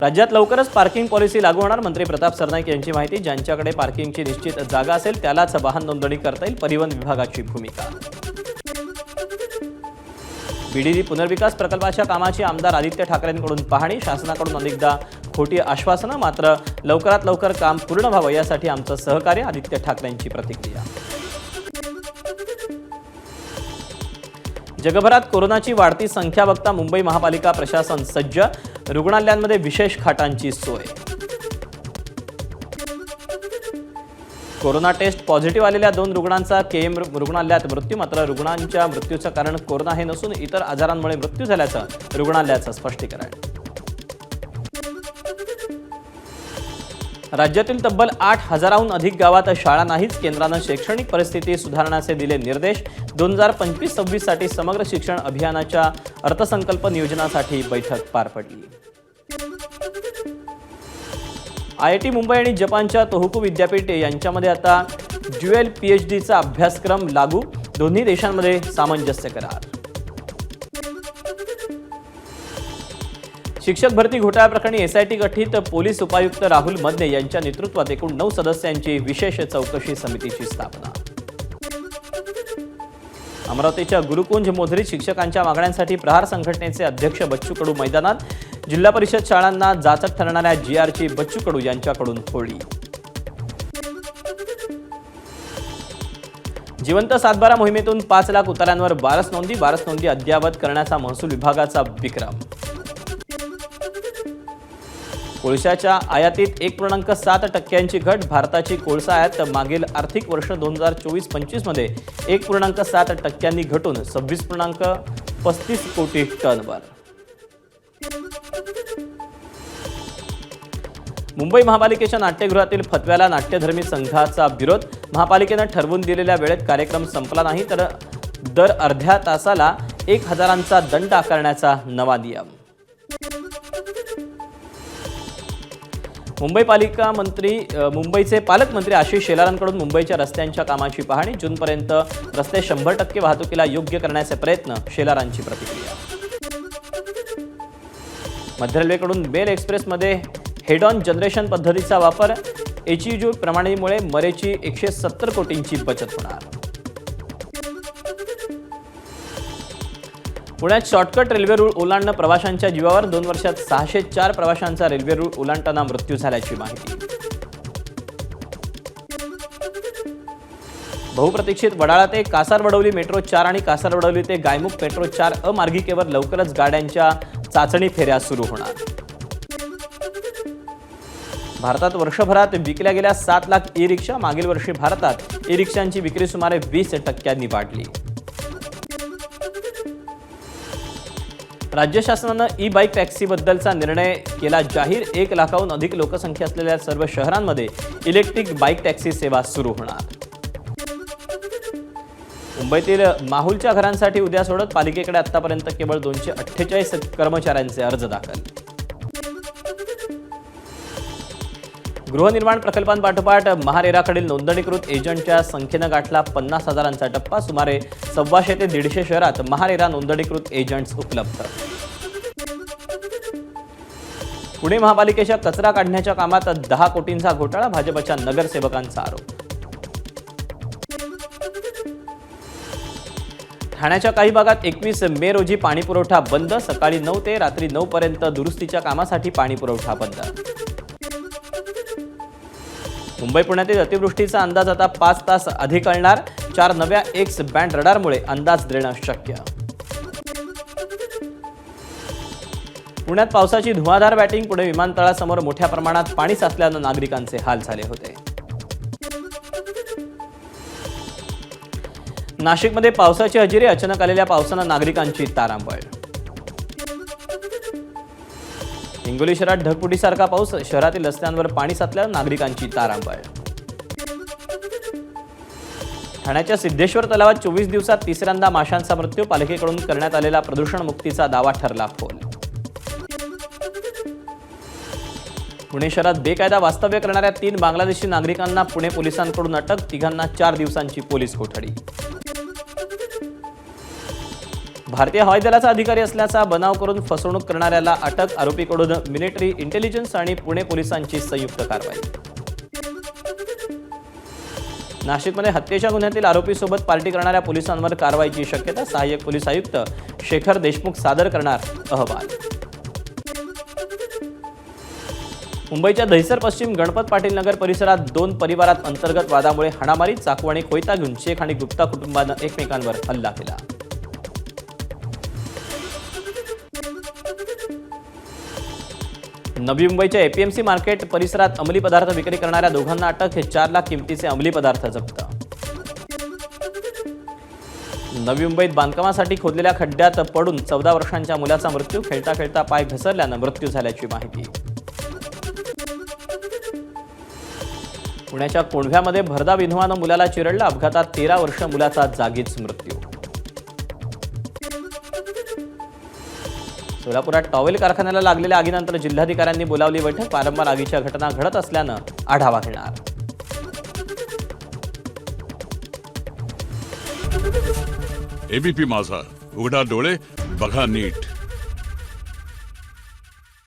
राज्यात लवकरच parking policy लागू होणार. मंत्री प्रताप सरनाईक यांची माहिती. ज्यांच्याकडे पार्किंगची निश्चित जागा असेल त्यालाच वाहन नोंदणी करता येईल. परिवहन विभागाची भूमिका. बीडीडी पुनर्विकास प्रकल्पाच्या कामाची आमदार आदित्य ठाकरेंकडून पाहणी. शासनाकडून अनेकदा खोटी आश्वासनं, मात्र लवकरात लवकर काम पूर्ण व्हावं यासाठी आमचं सहकार्य. आदित्य ठाकरेंची प्रतिक्रिया. जगभरात कोरोनाची वाढती संख्या बघता मुंबई महापालिका प्रशासन सज्ज. रुग्णालयांमध्ये विशेष खाटांची सोय. कोरोना टेस्ट पॉझिटिव्ह आलेल्या 2 रुग्णांचा केएम रुग्णालयात मृत्यू. मात्र रुग्णांच्या मृत्यूचं कारण कोरोना हे नसून इतर आजारांमुळे मृत्यू झाल्याचं रुग्णालयाचं स्पष्टीकरण. राज्यातील तब्बल 8,000हून अधिक गावात शाळा नाहीच. केंद्रानं शैक्षणिक परिस्थिती सुधारण्याचे दिले निर्देश. 2025-26 साठी समग्र शिक्षण अभियानाच्या अर्थसंकल्प नियोजनासाठी बैठक पार पडली. IIT मुंबई आणि जपानच्या तोहोकू विद्यापीठ यांच्यामध्ये आता ड्युएल PhDचा अभ्यासक्रम लागू. दोन्ही देशांमध्ये सामंजस्य करार. शिक्षक भरती घोटाळ्याप्रकरणी SIT गठीत. पोलीस उपायुक्त राहुल मदने यांच्या नेतृत्वात एकूण 9 सदस्यांची विशेष चौकशी समितीची स्थापना. अमरावतीच्या गुरुकुंज मोझरीत शिक्षकांच्या मागण्यांसाठी प्रहार संघटनेचे अध्यक्ष बच्चू कडू मैदानात. जिल्हा परिषद शाळांना जाचक ठरणाऱ्या GRची बच्चू कडू यांच्याकडून होळी. जिवंत सातबारा मोहिमेतून 5 लाख उतार्यांवर बारस नोंदी अद्ययावत करण्याचा महसूल विभागाचा विक्रम. कोळशाच्या आयातीत 1.7% घट. भारताची कोळसा आयात मागील आर्थिक वर्ष 2024-25 मध्ये 1.7% घटून 26.35 कोटी टनवर. मुंबई महापालिकेच्या नाट्यगृहातील फतव्याला नाट्यधर्मी संघाचा विरोध. महापालिकेनं ठरवून दिलेल्या वेळेत कार्यक्रम संपला नाही तर दर अर्ध्या तासाला 1,000चा दंड आकारण्याचा नवा नियम. मुंबईचे पालकमंत्री आशिष शेलारांकडून मुंबईच्या रस्त्यांच्या कामाची पाहणी. जूनपर्यंत रस्ते 100% वाहतुकीला योग्य करण्याचे प्रयत्न. शेलारांची प्रतिक्रिया. मध्य रेल्वेकडून मेल एक्सप्रेसमध्ये हेड ऑन जनरेशन पद्धतीचा वापर. HEU प्रणालीमुळे मरेची 170 कोटींची बचत होणार. पुण्यात शॉर्टकट रेल्वे रूळ ओलांडणं प्रवाशांच्या जीवावर. 2 वर्षात 604 प्रवाशांचा रेल्वे रूळ ओलांडताना मृत्यू झाल्याची माहिती. बहुप्रतीक्षित वडाळा ते कासारवडवली मेट्रो 4 आणि कासारवडवली ते गायमुख मेट्रो 4 अमार्गिकेवर लवकरच गाड्यांच्या चाचणी फेऱ्या सुरू होणार. भारतात वर्षभरात विकल्या गेल्या 7 लाख ई-रिक्षा. मागील वर्षी भारतात ई-रिक्षांची विक्री सुमारे 20% वाढली. राज्य शासनानं ई-बाईक टॅक्सीबद्दलचा निर्णय केला जाहीर. 1 लाखाहून अधिक लोकसंख्या असलेल्या सर्व शहरांमध्ये इलेक्ट्रिक बाईक टॅक्सी सेवा सुरू होणार. मुंबईतील माहुलच्या घरांसाठी उद्या सोडत. पालिकेकडे आतापर्यंत केवळ 248 कर्मचाऱ्यांचे अर्ज दाखल. गृहनिर्माण प्रकल्पांपाठोपाठ महारेराकडील नोंदणीकृत एजंटच्या संख्येनं गाठला 50,000चा टप्पा. सुमारे 125 ते 150 शहरात महारेरा नोंदणीकृत एजंट्स उपलब्ध. पुणे महापालिकेच्या कचरा काढण्याच्या कामात 10 कोटींचा घोटाळा. भाजपच्या नगरसेवकांचा आरोप. ठाण्याच्या काही भागात 21 मे रोजी पाणीपुरवठा बंद. सकाळी 9 ते रात्री 9 पर्यंत दुरुस्तीच्या कामासाठी पाणीपुरवठा बंद. मुंबई पुण्यातील अतिवृष्टीचा अंदाज आता 5 तास अधिक कळणार. 4 नव्या एक्स बँड रडारमुळे अंदाज देणं शक्य. पुण्यात पावसाची धुवाधार बॅटिंग. पुणे विमानतळासमोर मोठ्या प्रमाणात पाणी साचल्यानं नागरिकांचे हाल झाले होते. नाशिकमध्ये पावसाची हजेरी. अचानक आलेल्या पावसानं नागरिकांची तारांबळ. हिंगोली शहरात ढगफुटीसारखा पाऊस. शहरातील रस्त्यांवर पाणी साचल्यानं नागरिकांची तारांबळ. ठाण्याच्या सिद्धेश्वर तलावात 24 दिवसात तिसऱ्यांदा माशांचा मृत्यू. पालिकेकडून करण्यात आलेला प्रदूषण मुक्तीचा दावा ठरला फोल. पुणे शहरात बेकायदा वास्तव्य करणाऱ्या 3 बांगलादेशी नागरिकांना पुणे पोलिसांकडून अटक. 3घांना 4 दिवसांची पोलीस कोठडी. भारतीय हवाई दलाचा अधिकारी असल्याचा बनाव करून फसवणूक करणाऱ्याला अटक, आरोपीकडून मिलिटरी इंटेलिजन्स आणि पुणे पोलिसांची संयुक्त कारवाई. नाशिकमध्ये हत्येच्या गुन्ह्यातील आरोपीसोबत पार्टी करणाऱ्या पोलिसांवर कारवाईची शक्यता. सहाय्यक पोलीस आयुक्त शेखर देशमुख सादर करणार अहवाल. मुंबईच्या दहिसर पश्चिम गणपत पाटील नगर परिसरात 2 परिवारात अंतर्गत वादामुळे हाणामारी, चाकू आणि कोयता घेऊन शेख आणि गुप्ता कुटुंबानं एकमेकांवर हल्ला केला. नवी मुंबईच्या एपीएमसी मार्केट परिसरात अंमली पदार्थ विक्री करणाऱ्या दोघांना अटक. हे 4 लाख किमतीचे अंमली पदार्थ जप्त. नवी मुंबईत बांधकामासाठी खोदलेल्या खड्ड्यात पडून 14 वर्षांच्या मुलाचा मृत्यू. खेळता खेळता पाय घसरल्यानं मृत्यू झाल्याची माहिती. पुण्याच्या कोंढव्यामध्ये भरधाव इनोव्हानं मुलाला चिरडलं. अपघातात 13 वर्ष मुलाचा जागीच मृत्यू. सोलापुरात टॉवेल कारखान्याला लागलेल्या आगीनंतर जिल्हाधिकाऱ्यांनी बोलावली बैठक. वारंवार आगीच्या घटना घडत असल्यानं आढावा घेणार. एबीपी माझा, उघडा डोळे बघा नीट.